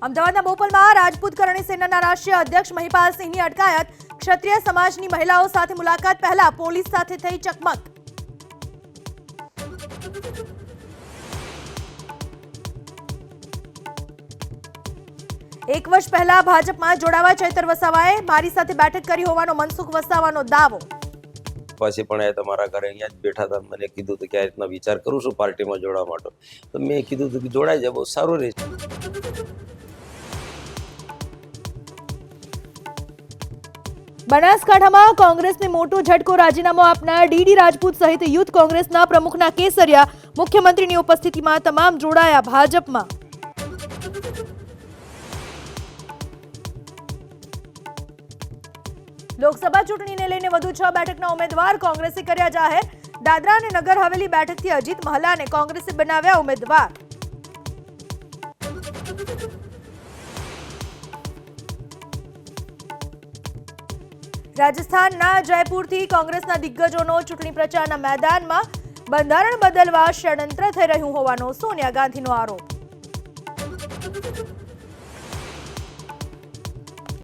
અમદાવાદના બોપલમાં રાજપૂત કરણી સેનાના રાષ્ટ્રીય અધ્યક્ષ મહિપાલસિંહની અટકાયત. ક્ષત્રિય સમાજની મહિલાઓ સાથે મુલાકાત પહેલા પોલીસ સાથે થઈ ચકમક. એક વર્ષ પહેલા ભાજપમાં જોડાવા ચૈતર વસાવાએ મારી સાથે બેઠક કરી હોવાનો મનસુખ વસાવાનો દાવો. પછી પણ એ તમારા ઘરે અહીંયા જ બેઠા હતા. મને કીધું હતું કે આ રીતના વિચાર કરું છું પાર્ટીમાં જોડાવા માટે. તો મેં કીધું હતું કે જોડાઈ જાય, બહુ સારું રહે. બનાસકાંઠામાં કોંગ્રેસને મોટો ઝટકો. રાજીનામું આપનાર ડીડી રાજપૂત સહિત યુથ કોંગ્રેસના પ્રમુખના કેસરિયા. મુખ્યમંત્રીની ઉપસ્થિતિમાં તમામ જોડાયા ભાજપમાં. લોકસભા ચૂંટણીને લઈને વધુ 6 બેઠકના ઉમેદવાર કોંગ્રેસે કર્યા જાહેર. દાદરા અને નગર હવેલી બેઠકથી અજીત મહલાને કોંગ્રેસે બનાવ્યા ઉમેદવાર. રાજસ્થાનના જયપુરથી કોંગ્રેસના દિગ્ગજોનો ચૂંટણી પ્રચારના મેદાનમાં. બંધારણ બદલવા ષડયંત્ર થઈ રહ્યું હોવાનો સોનિયા ગાંધીનો આરોપ.